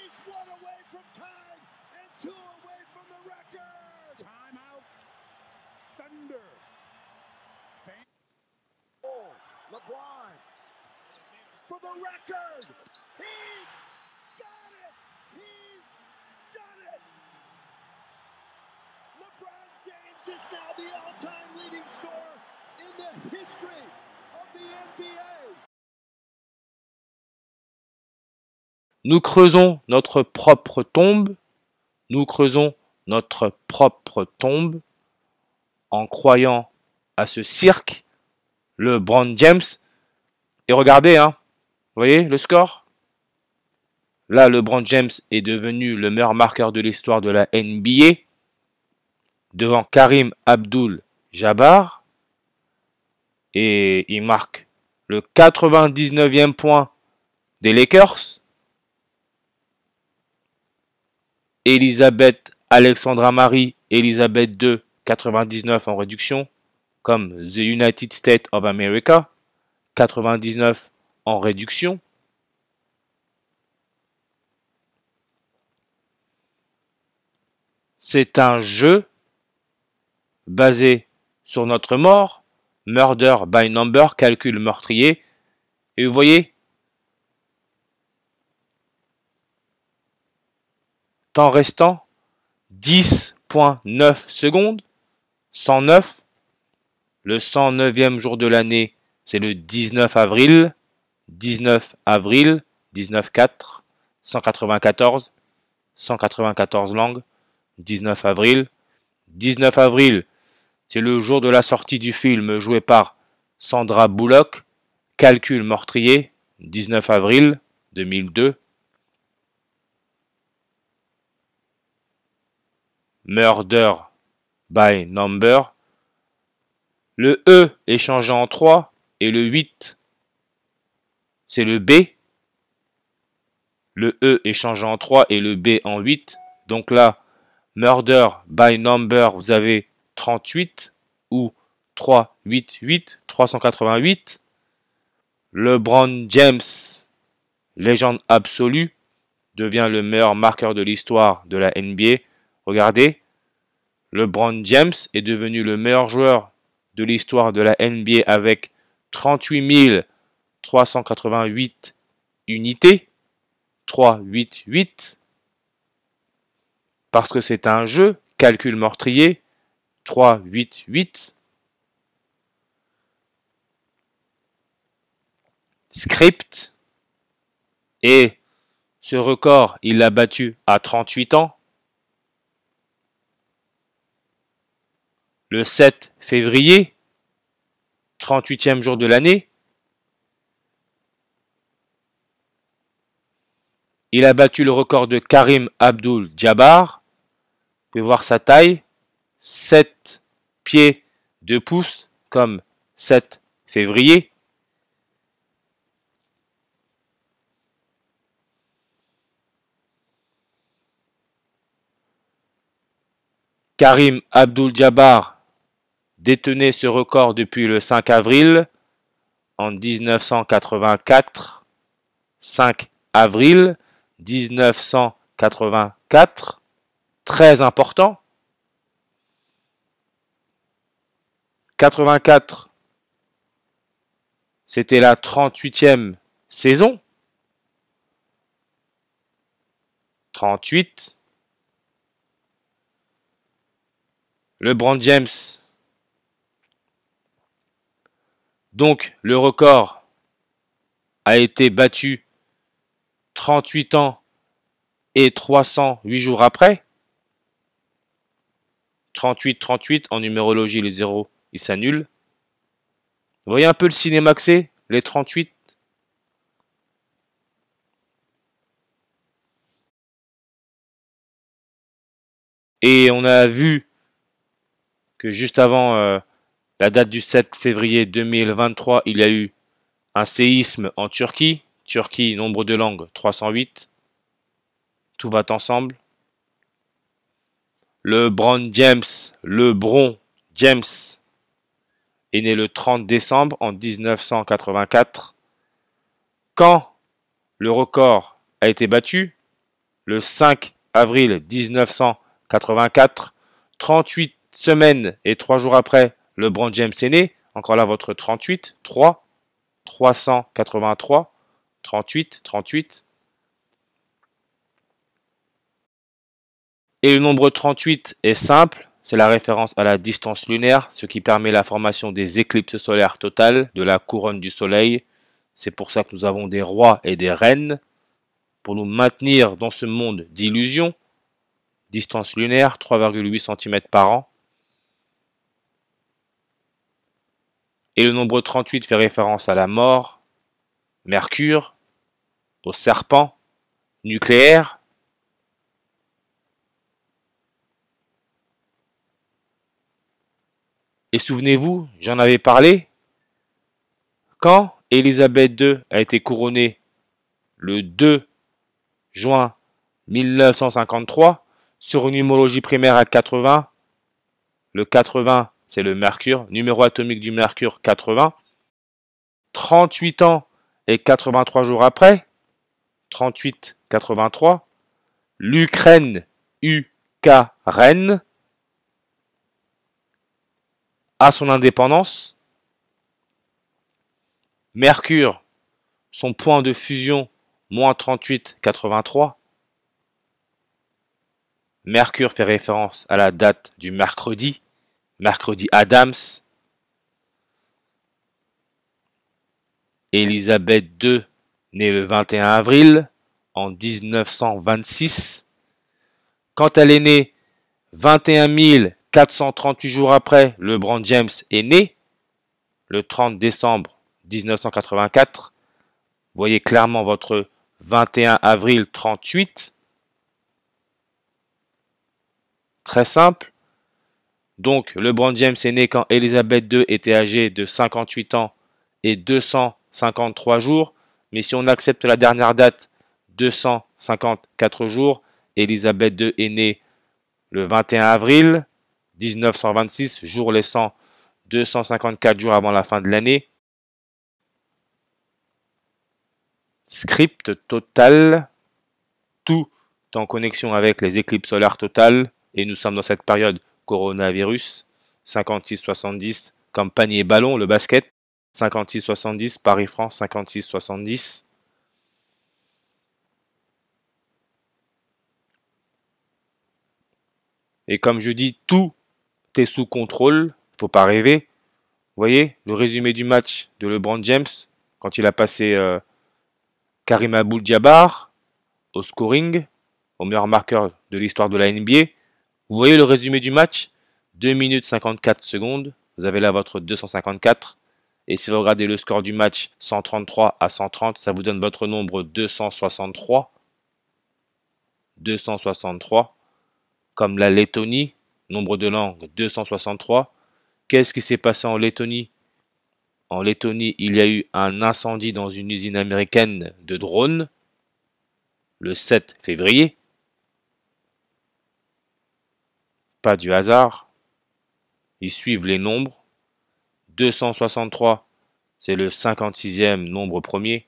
He's one away from time and two away from the record. Timeout. Thunder. Oh, LeBron for the record. He's got it. He's done it. LeBron James is now the all-time leading scorer in the history of the NBA. Nous creusons notre propre tombe. Nous creusons notre propre tombe en croyant à ce cirque, LeBron James. Et regardez, hein, vous voyez le score? Là, LeBron James est devenu le meilleur marqueur de l'histoire de la NBA devant Karim Abdul-Jabbar. Et il marque le 99e point des Lakers. Elisabeth Alexandra Marie, Elisabeth II, 99 en réduction, comme The United States of America, 99 en réduction. C'est un jeu basé sur notre mort, murder by number, calcul meurtrier. Et vous voyez, temps restant, 10,9 secondes, 109. Le 109e jour de l'année, c'est le 19 avril, 19 avril, 19-4, 194, 194 langues, 19 avril. 19 avril, c'est le jour de la sortie du film joué par Sandra Bullock, Calcul meurtrier, 19 avril 2002. Murder by number. Le E est changé en 3 et le 8, c'est le B. Le E est changé en 3 et le B en 8. Donc là, murder by number, vous avez 38 ou 388, 388. LeBron James, légende absolue, devient le meilleur marqueur de l'histoire de la NBA. Regardez, LeBron James est devenu le meilleur joueur de l'histoire de la NBA avec 38 388 unités. 388. Parce que c'est un jeu, calcul meurtrier. 388. Script. Et ce record, il l'a battu à 38 ans. Le 7 février, 38e jour de l'année. Il a battu le record de Karim Abdul-Jabbar. Vous pouvez voir sa taille. 7 pieds 2 pouces comme 7 février. Karim Abdul-Jabbar détenait ce record depuis le 5 avril en 1984. 5 avril 1984. Très important. 84, c'était la 38e saison. 38. LeBron James. Donc, le record a été battu 38 ans et 308 jours après. 38 en numérologie, les zéros, ils s'annulent. Vous voyez un peu le cinéma que c'est, les 38. Et on a vu que juste avant la date du 7 février 2023, il y a eu un séisme en Turquie. Turquie, nombre de langues, 308. Tout va ensemble. LeBron James est né le 30 décembre en 1984. Quand le record a été battu, le 5 avril 1984. 38 semaines et 3 jours après, LeBron James est né. Encore là, votre 38, 3, 383, 38, 38. Et le nombre 38 est simple, c'est la référence à la distance lunaire, ce qui permet la formation des éclipses solaires totales de la couronne du soleil. C'est pour ça que nous avons des rois et des reines, pour nous maintenir dans ce monde d'illusions. Distance lunaire, 3,8 cm par an. Et le nombre 38 fait référence à la mort, Mercure, au serpent, nucléaire. Et souvenez-vous, j'en avais parlé, quand Élisabeth II a été couronnée le 2 juin 1953, sur une numérologie primaire à 80, le 80 c'est le mercure, numéro atomique du mercure 80, 38 ans et 83 jours après, 38-83, l'Ukraine, Ukraine, a son indépendance. Mercure, son point de fusion, moins 38-83. Mercure fait référence à la date du mercredi, mercredi Adams. Élisabeth II, née le 21 avril en 1926. Quand elle est née, 21 438 jours après, LeBron James est né, le 30 décembre 1984. Vous voyez clairement votre 21 avril 38. Très simple. Donc, LeBron James est né quand Élisabeth II était âgée de 58 ans et 253 jours. Mais si on accepte la dernière date, 254 jours, Élisabeth II est née le 21 avril 1926, jour laissant 254 jours avant la fin de l'année. Script total, tout en connexion avec les éclipses solaires totales, et nous sommes dans cette période coronavirus, 56-70, comme panier ballon, le basket, 56-70, Paris-France, 56-70. Et comme je dis, tout est sous contrôle, faut pas rêver. Vous voyez, le résumé du match de LeBron James, quand il a passé Karim Abdul-Jabbar au scoring, au meilleur marqueur de l'histoire de la NBA. Vous voyez le résumé du match, 2 minutes 54 secondes, vous avez là votre 254. Et si vous regardez le score du match, 133 à 130, ça vous donne votre nombre 263. 263, comme la Lettonie, nombre de langues 263. Qu'est-ce qui s'est passé en Lettonie? En Lettonie, il y a eu un incendie dans une usine américaine de drones, le 7 février. Pas du hasard. Ils suivent les nombres. 263, c'est le 56e nombre premier.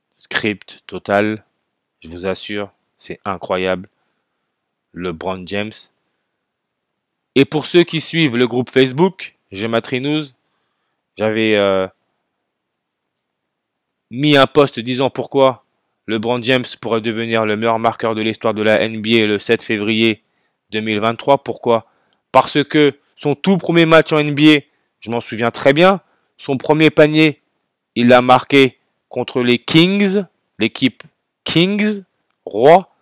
Script total, je vous assure, c'est incroyable. LeBron James. Et pour ceux qui suivent le groupe Facebook, Gematry News, j'avais mis un post disant pourquoi LeBron James pourrait devenir le meilleur marqueur de l'histoire de la NBA le 7 février 2023. Pourquoi? Parce que son tout premier match en NBA, je m'en souviens très bien, son premier panier, il l'a marqué contre les Kings, l'équipe Kings, roi,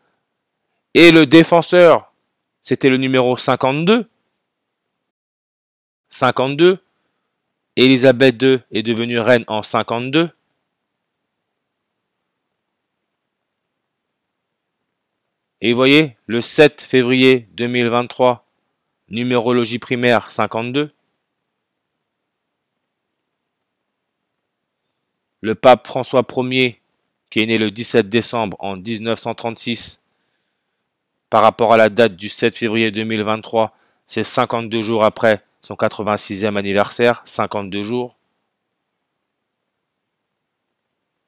et le défenseur, c'était le numéro 52. 52. Élisabeth II est devenue reine en 52. Et vous voyez, le 7 février 2023, numérologie primaire 52. Le pape François Ier, qui est né le 17 décembre en 1936, par rapport à la date du 7 février 2023, c'est 52 jours après son 86e anniversaire, 52 jours.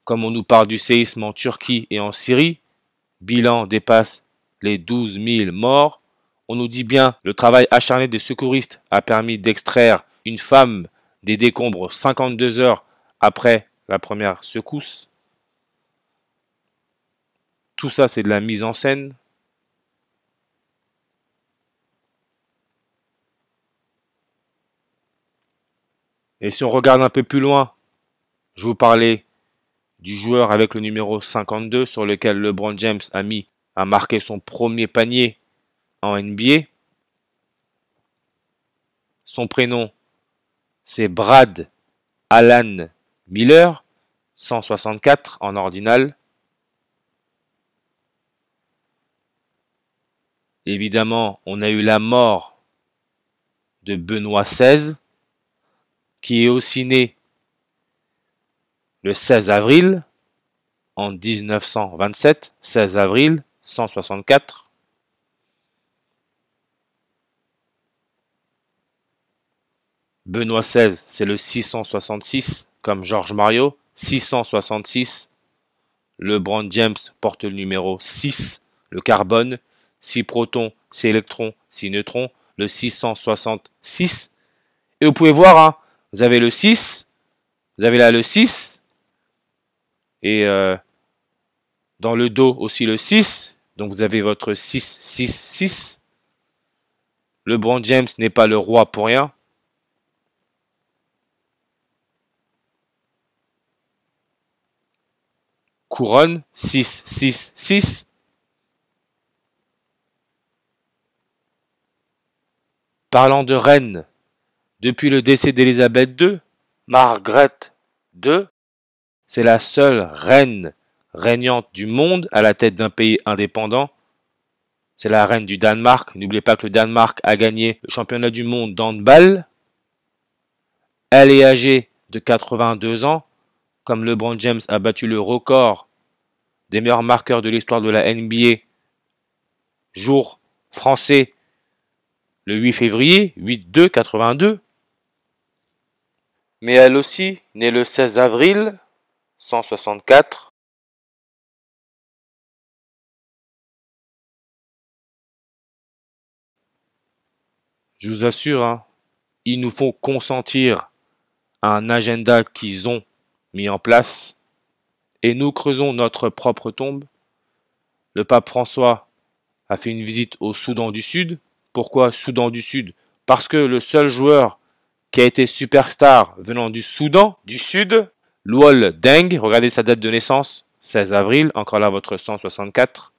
Comme on nous parle du séisme en Turquie et en Syrie, bilan dépasse les 12 000 morts. On nous dit bien le travail acharné des secouristes a permis d'extraire une femme des décombres 52 heures après la première secousse. Tout ça, c'est de la mise en scène. Et si on regarde un peu plus loin, je vous parlais du joueur avec le numéro 52 sur lequel LeBron James a marqué son premier panier en NBA. Son prénom, c'est Brad Alan Miller, 164 en ordinal. Évidemment, on a eu la mort de Benoît XVI, qui est aussi né le 16 avril en 1927, 16 avril 164. Benoît XVI, c'est le 666, comme Georges Mario, 666. LeBron James porte le numéro 6, le carbone, 6 protons, 6 électrons, 6 neutrons, le 666. Et vous pouvez voir, hein, vous avez le 6, vous avez là le 6, et dans le dos aussi le 6, donc vous avez votre 666. LeBron James n'est pas le roi pour rien. Couronne, 666. Parlant de reine, depuis le décès d'Élisabeth II, Margaret II, c'est la seule reine régnante du monde à la tête d'un pays indépendant. C'est la reine du Danemark. N'oubliez pas que le Danemark a gagné le championnat du monde d'handball. Elle est âgée de 82 ans. Comme LeBron James a battu le record des meilleurs marqueurs de l'histoire de la NBA, jour français, le 8 février, 8-2-82. Mais elle aussi, née le 16 avril 164. Je vous assure, hein, ils nous font consentir à un agenda qu'ils ont mis en place et nous creusons notre propre tombe. Le pape François a fait une visite au Soudan du Sud. Pourquoi Soudan du Sud? Parce que le seul joueur qui a été superstar venant du Soudan du Sud, Luol Deng, regardez sa date de naissance, 16 avril, encore là votre 164.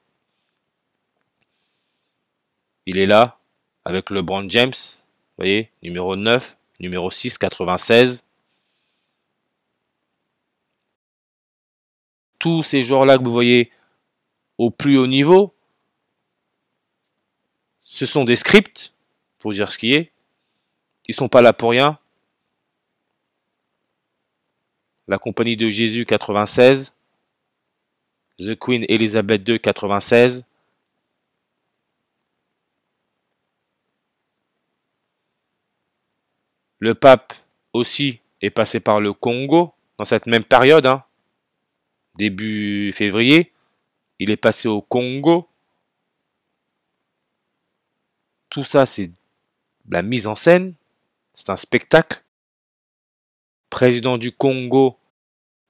Il est là, avec LeBron James, vous voyez, numéro 9, numéro 6, 96. Tous ces joueurs-là que vous voyez au plus haut niveau, ce sont des scripts, faut dire ce qui est. Ils sont pas là pour rien. La Compagnie de Jésus 96, The Queen Elizabeth II 96, le pape aussi est passé par le Congo dans cette même période, hein, début février, il est passé au Congo. Tout ça, c'est de la mise en scène, c'est un spectacle. Président du Congo,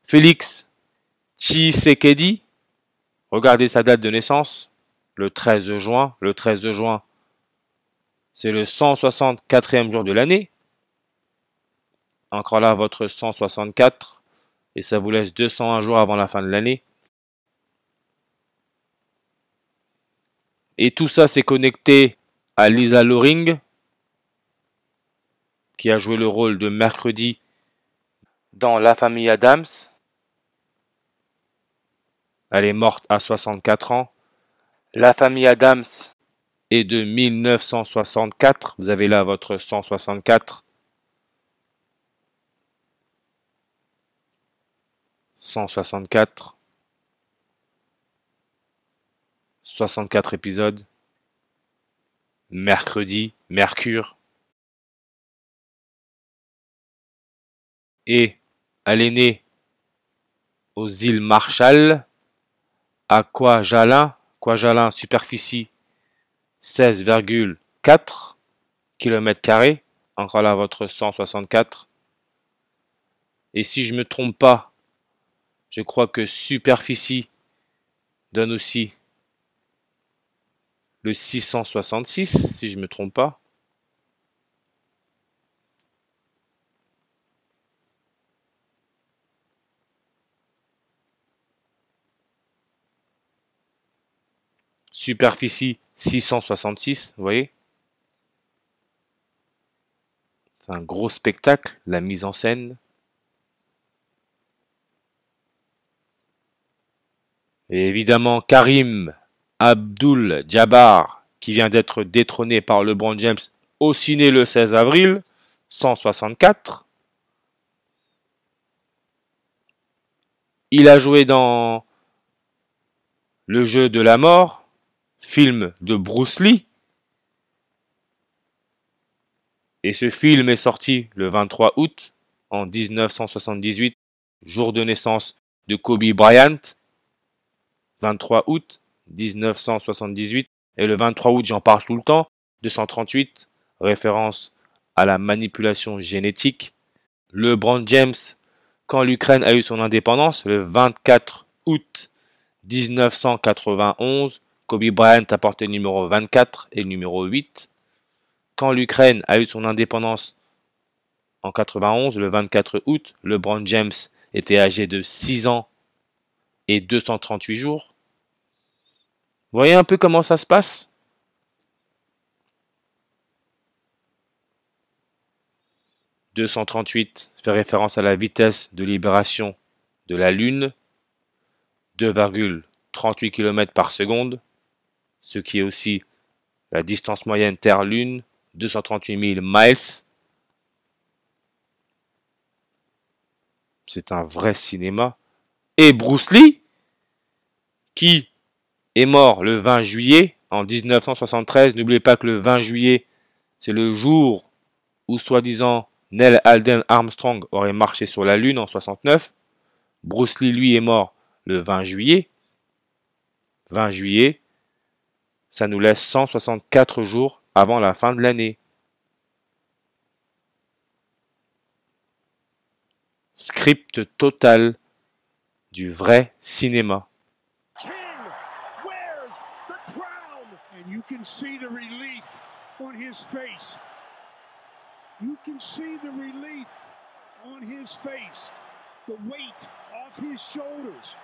Félix Tshisekedi, regardez sa date de naissance, le 13 juin. Le 13 juin, c'est le 164e jour de l'année. Encore là, votre 164. Et ça vous laisse 201 jours avant la fin de l'année. Et tout ça, c'est connecté à Lisa Loring, qui a joué le rôle de Mercredi dans La Famille Adams. Elle est morte à 64 ans. La Famille Adams est de 1964. Vous avez là votre 164. 164. 64 épisodes. Mercredi, Mercure. Et elle est née aux îles Marshall, à Kwajalein, superficie 16,4 km². Encore là, votre 164. Et si je me trompe pas, je crois que superficie donne aussi le 666, si je me trompe pas. Superficie 666, vous voyez? C'est un gros spectacle, la mise en scène. Et évidemment, Karim Abdul-Jabbar, qui vient d'être détrôné par LeBron James au ciné le 16 avril, 164. Il a joué dans Le jeu de la mort, film de Bruce Lee. Et ce film est sorti le 23 août en 1978, jour de naissance de Kobe Bryant. 23 août 1978. Et le 23 août, j'en parle tout le temps. 238, référence à la manipulation génétique. LeBron James, quand l'Ukraine a eu son indépendance, le 24 août 1991, Kobe Bryant a porté le numéro 24 et le numéro 8. Quand l'Ukraine a eu son indépendance en 91, le 24 août, LeBron James était âgé de 6 ans et 238 jours. Vous voyez un peu comment ça se passe? « 238 fait référence à la vitesse de libération de la Lune, 2,38 km par seconde, ce qui est aussi la distance moyenne Terre-Lune, 238 000 miles. C'est un vrai cinéma. Et Bruce Lee, qui est mort le 20 juillet en 1973. N'oubliez pas que le 20 juillet, c'est le jour où, soi-disant, Neil Armstrong aurait marché sur la Lune en 69. Bruce Lee, lui, est mort le 20 juillet. 20 juillet, ça nous laisse 164 jours avant la fin de l'année. Script total du vrai cinéma. King wears the crown. And you can see the relief on his face. You can see the relief on his face. The weight off his shoulders.